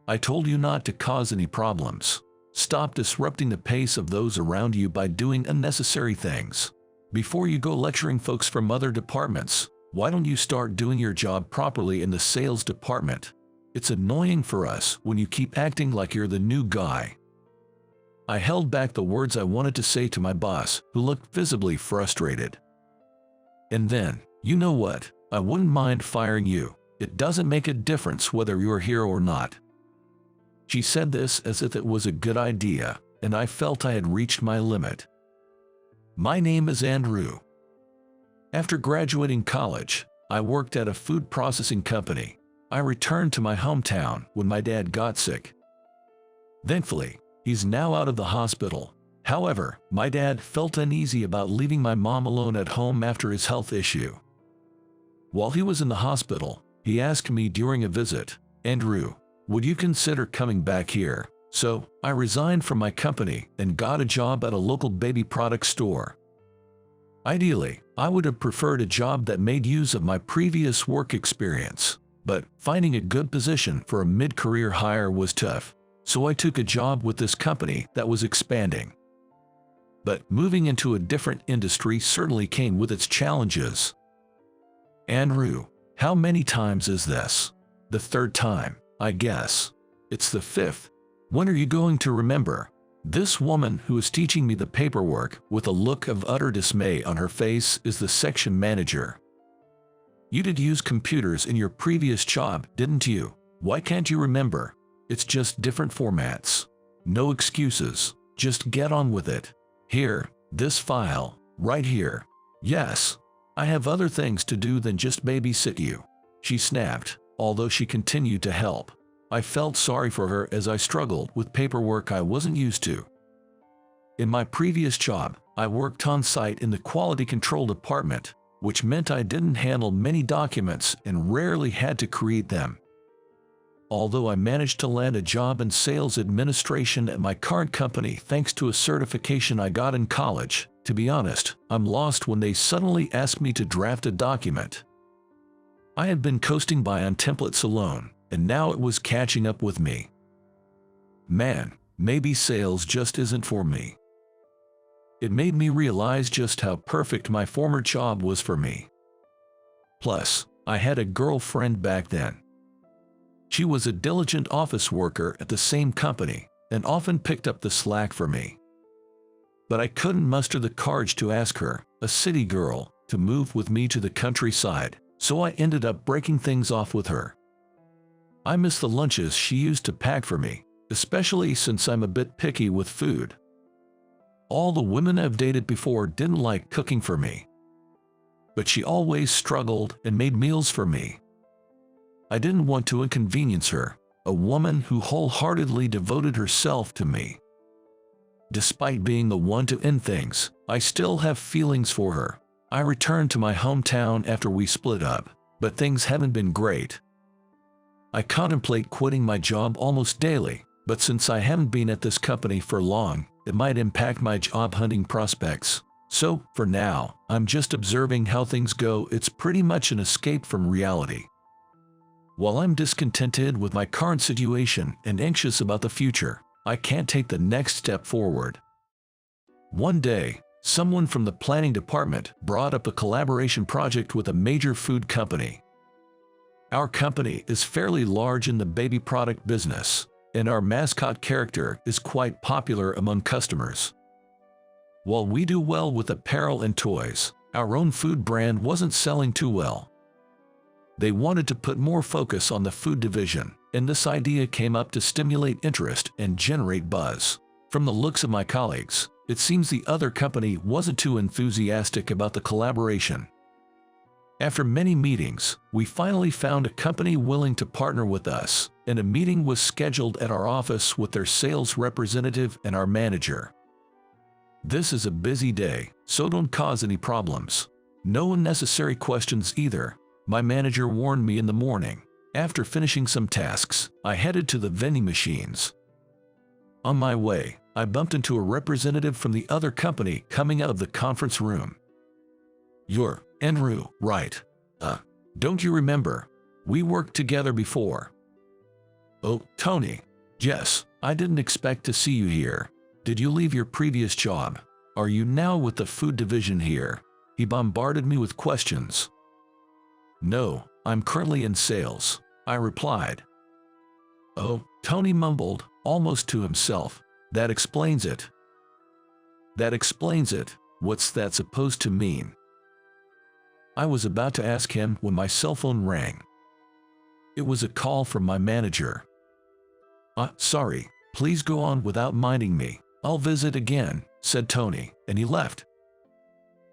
I told you not to cause any problems. Stop disrupting the pace of those around you by doing unnecessary things. Before you go lecturing folks from other departments, why don't you start doing your job properly in the sales department? It's annoying for us when you keep acting like you're the new guy." I held back the words I wanted to say to my boss, who looked visibly frustrated. "And then, you know what? I wouldn't mind firing you. It doesn't make a difference whether you're here or not." She said this as if it was a good idea, and I felt I had reached my limit. My name is Andrew. After graduating college, I worked at a food processing company. I returned to my hometown when my dad got sick. Thankfully, he's now out of the hospital. However, my dad felt uneasy about leaving my mom alone at home after his health issue. While he was in the hospital, he asked me during a visit, "Andrew, would you consider coming back here?" So, I resigned from my company and got a job at a local baby product store. Ideally, I would have preferred a job that made use of my previous work experience, but finding a good position for a mid-career hire was tough, so I took a job with this company that was expanding. But moving into a different industry certainly came with its challenges. "Andrew, how many times is this?" "The third time, I guess." "It's the fifth. When are you going to remember?" This woman who is teaching me the paperwork with a look of utter dismay on her face is the section manager. "You did use computers in your previous job, didn't you? Why can't you remember? It's just different formats. No excuses. Just get on with it. Here, this file, right here. Yes, I have other things to do than just babysit you." She snapped, although she continued to help. I felt sorry for her as I struggled with paperwork I wasn't used to. In my previous job, I worked on site in the quality control department, which meant I didn't handle many documents and rarely had to create them. Although I managed to land a job in sales administration at my current company thanks to a certification I got in college, to be honest, I'm lost when they suddenly ask me to draft a document. I had been coasting by on templates alone, and now it was catching up with me. Man, maybe sales just isn't for me. It made me realize just how perfect my former job was for me. Plus, I had a girlfriend back then. She was a diligent office worker at the same company and often picked up the slack for me. But I couldn't muster the courage to ask her, a city girl, to move with me to the countryside, so I ended up breaking things off with her. I miss the lunches she used to pack for me, especially since I'm a bit picky with food. All the women I've dated before didn't like cooking for me, but she always struggled and made meals for me. I didn't want to inconvenience her, a woman who wholeheartedly devoted herself to me. Despite being the one to end things, I still have feelings for her. I returned to my hometown after we split up, but things haven't been great. I contemplate quitting my job almost daily, but since I haven't been at this company for long, it might impact my job hunting prospects. So, for now, I'm just observing how things go. It's pretty much an escape from reality. While I'm discontented with my current situation and anxious about the future, I can't take the next step forward. One day, someone from the planning department brought up a collaboration project with a major food company. Our company is fairly large in the baby product business, and our mascot character is quite popular among customers. While we do well with apparel and toys, our own food brand wasn't selling too well. They wanted to put more focus on the food division, and this idea came up to stimulate interest and generate buzz. From the looks of my colleagues, it seems the other company wasn't too enthusiastic about the collaboration. After many meetings, we finally found a company willing to partner with us, and a meeting was scheduled at our office with their sales representative and our manager. This is a busy day, so don't cause any problems. No unnecessary questions either, my manager warned me in the morning. After finishing some tasks, I headed to the vending machines. On my way, I bumped into a representative from the other company coming out of the conference room. "You're Andrew, right? Don't you remember? We worked together before." Oh, Tony. Yes, I didn't expect to see you here. Did you leave your previous job? Are you now with the food division here? He bombarded me with questions. No, I'm currently in sales, I replied. Oh, Tony mumbled, almost to himself. That explains it. That explains it. What's that supposed to mean? I was about to ask him when my cell phone rang. It was a call from my manager. Sorry, please go on without minding me. I'll visit again, said Tony, and he left.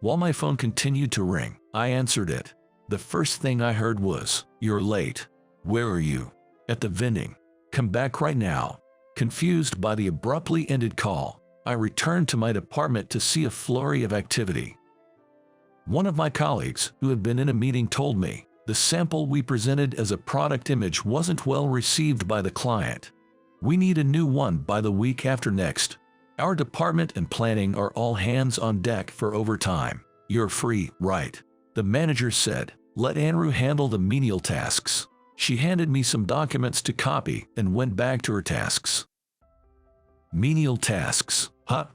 While my phone continued to ring, I answered it. The first thing I heard was, "You're late. Where are you?" "At the vending. Come back right now." Confused by the abruptly ended call, I returned to my department to see a flurry of activity. One of my colleagues, who had been in a meeting, told me the sample we presented as a product image wasn't well received by the client. "We need a new one by the week after next. Our department and planning are all hands on deck for overtime. You're free, right?" The manager said, "Let Andrew handle the menial tasks." She handed me some documents to copy and went back to her tasks. Menial tasks, huh?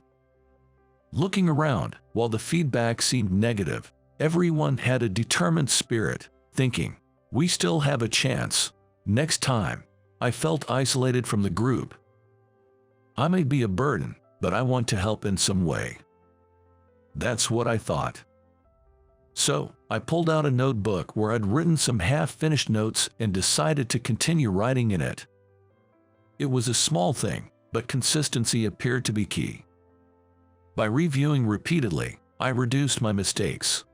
Looking around, while the feedback seemed negative, everyone had a determined spirit, thinking, "We still have a chance. Next time." I felt isolated from the group. I may be a burden, but I want to help in some way. That's what I thought. So, I pulled out a notebook where I'd written some half-finished notes and decided to continue writing in it. It was a small thing, but consistency appeared to be key. By reviewing repeatedly, I reduced my mistakes.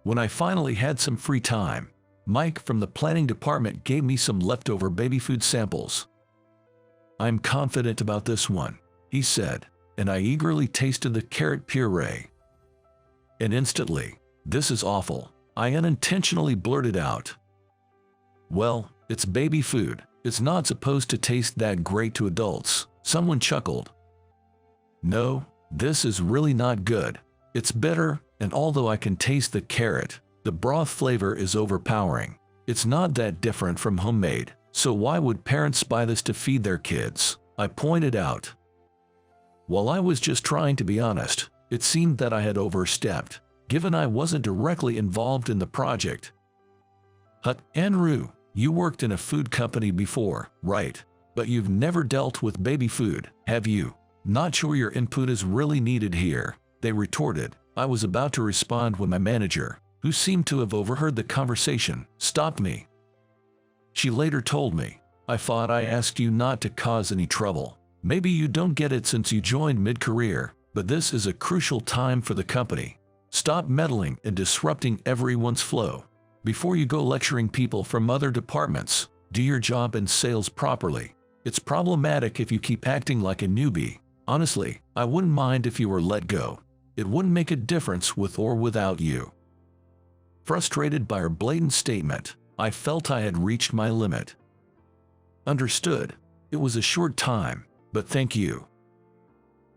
When I finally had some free time, Mike from the planning department gave me some leftover baby food samples. "I'm confident about this one," he said, and I eagerly tasted the carrot puree. And instantly, "This is awful," I unintentionally blurted out. "Well, it's baby food. It's not supposed to taste that great to adults," someone chuckled. "No, this is really not good. It's bitter, and although I can taste the carrot, the broth flavor is overpowering. It's not that different from homemade, so why would parents buy this to feed their kids?" I pointed out. While I was just trying to be honest, it seemed that I had overstepped, given I wasn't directly involved in the project. Andrew, you worked in a food company before, right? But you've never dealt with baby food, have you? Not sure your input is really needed here, they retorted. I was about to respond when my manager, who seemed to have overheard the conversation, stopped me. She later told me, "I thought I asked you not to cause any trouble. Maybe you don't get it since you joined mid-career, but this is a crucial time for the company. Stop meddling and disrupting everyone's flow. Before you go lecturing people from other departments, do your job in sales properly. It's problematic if you keep acting like a newbie. Honestly, I wouldn't mind if you were let go. It wouldn't make a difference with or without you." Frustrated by her blatant statement, I felt I had reached my limit. "Understood. It was a short time, but thank you."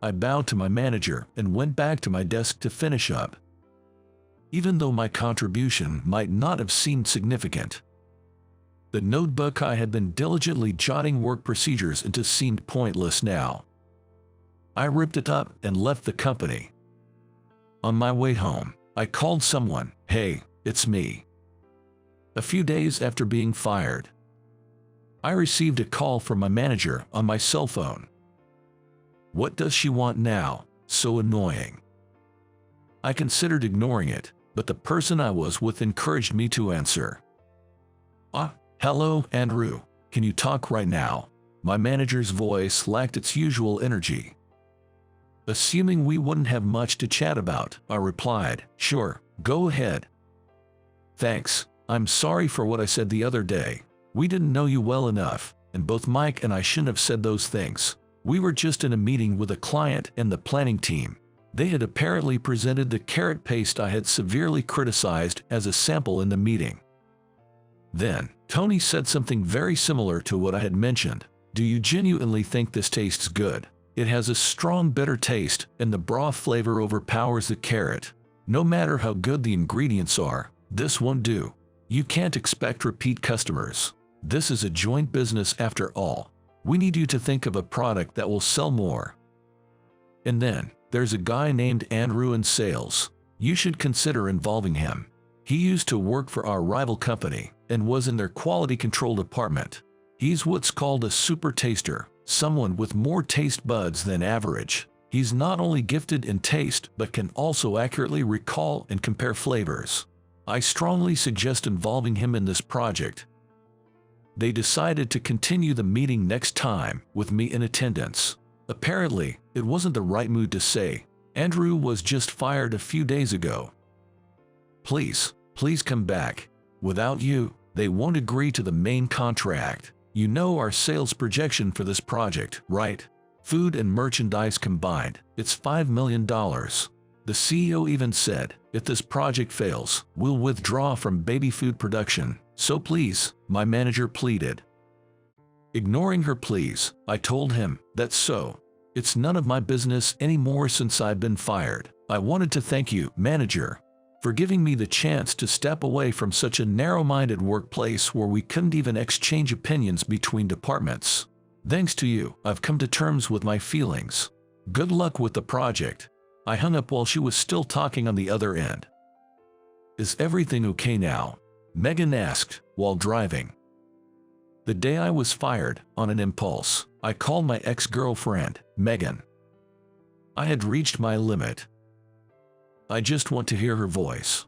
I bowed to my manager and went back to my desk to finish up. Even though my contribution might not have seemed significant, the notebook I had been diligently jotting work procedures into seemed pointless now. I ripped it up and left the company. On my way home, I called someone. "Hey, it's me." A few days after being fired, I received a call from my manager on my cell phone. What does she want now? So annoying. I considered ignoring it, but the person I was with encouraged me to answer. Hello, Andrew. Can you talk right now?" My manager's voice lacked its usual energy. Assuming we wouldn't have much to chat about, I replied, "Sure, go ahead." "Thanks. I'm sorry for what I said the other day. We didn't know you well enough, and both Mike and I shouldn't have said those things. We were just in a meeting with a client and the planning team. They had apparently presented the carrot paste I had severely criticized as a sample in the meeting." Then, Tony said something very similar to what I had mentioned. "Do you genuinely think this tastes good? It has a strong bitter taste, and the broth flavor overpowers the carrot. No matter how good the ingredients are, this won't do. You can't expect repeat customers." This is a joint business after all. We need you to think of a product that will sell more. And then, there's a guy named Andrew in sales. You should consider involving him. He used to work for our rival company and was in their quality control department. He's what's called a super taster, someone with more taste buds than average. He's not only gifted in taste but can also accurately recall and compare flavors. I strongly suggest involving him in this project. They decided to continue the meeting next time with me in attendance. Apparently, it wasn't the right mood to say, Andrew was just fired a few days ago. Please come back. Without you, they won't agree to the main contract. You know our sales projection for this project, right? Food and merchandise combined, it's $5 million. The CEO even said, if this project fails, we'll withdraw from baby food production. So please, my manager pleaded. Ignoring her pleas, I told him, that's so. It's none of my business anymore since I've been fired. I wanted to thank you, manager, for giving me the chance to step away from such a narrow-minded workplace where we couldn't even exchange opinions between departments. Thanks to you, I've come to terms with my feelings. Good luck with the project. I hung up while she was still talking on the other end. Is everything okay now? Megan asked while driving. The day I was fired, on an impulse, I called my ex-girlfriend, Megan. I had reached my limit. I just want to hear her voice.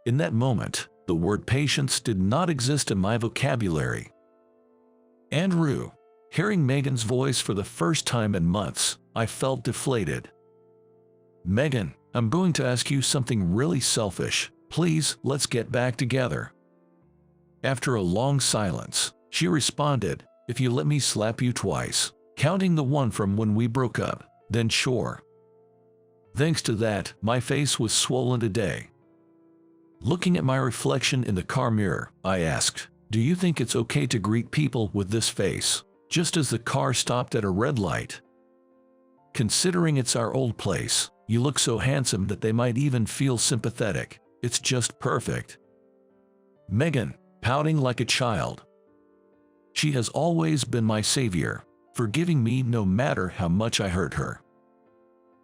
In that moment, the word patience did not exist in my vocabulary. Andrew, hearing Megan's voice for the first time in months, I felt deflated. Megan, I'm going to ask you something really selfish. Please, let's get back together. After a long silence, she responded, if you let me slap you twice, counting the one from when we broke up, then sure. Thanks to that, my face was swollen today. Looking at my reflection in the car mirror, I asked, do you think it's okay to greet people with this face, just as the car stopped at a red light? Considering it's our old place, you look so handsome that they might even feel sympathetic. It's just perfect. Megan, pouting like a child. She has always been my savior, forgiving me no matter how much I hurt her.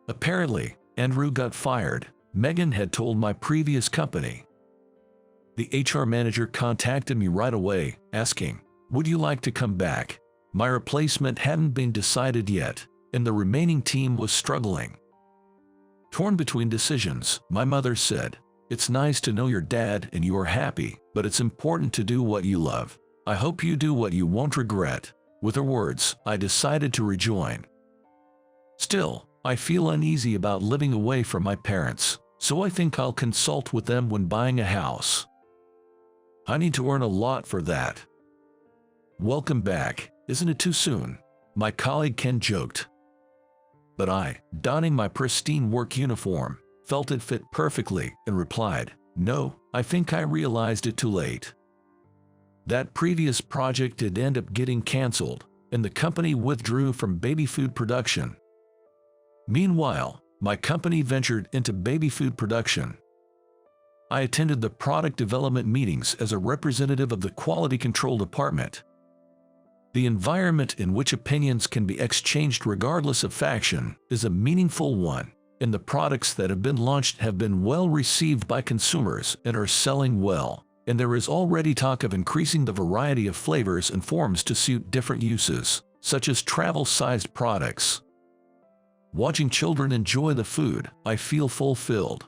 Apparently, Andrew got fired. Megan had told my previous company. The HR manager contacted me right away, asking, would you like to come back? My replacement hadn't been decided yet, and the remaining team was struggling. Torn between decisions, my mother said, it's nice to know your dad and you are happy, but it's important to do what you love. I hope you do what you won't regret. With her words, I decided to rejoin. Still, I feel uneasy about living away from my parents, so I think I'll consult with them when buying a house. I need to earn a lot for that. Welcome back, isn't it too soon? My colleague Ken joked. But I, donning my pristine work uniform, felt it fit perfectly and replied, no, I think I realized it too late. That previous project did end up getting canceled, and the company withdrew from baby food production. Meanwhile, my company ventured into baby food production. I attended the product development meetings as a representative of the quality control department. The environment in which opinions can be exchanged regardless of faction is a meaningful one, and the products that have been launched have been well received by consumers and are selling well, and there is already talk of increasing the variety of flavors and forms to suit different uses, such as travel-sized products. Watching children enjoy the food, I feel fulfilled.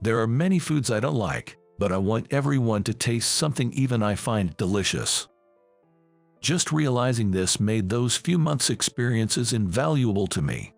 There are many foods I don't like, but I want everyone to taste something even I find delicious. Just realizing this made those few months' experiences invaluable to me.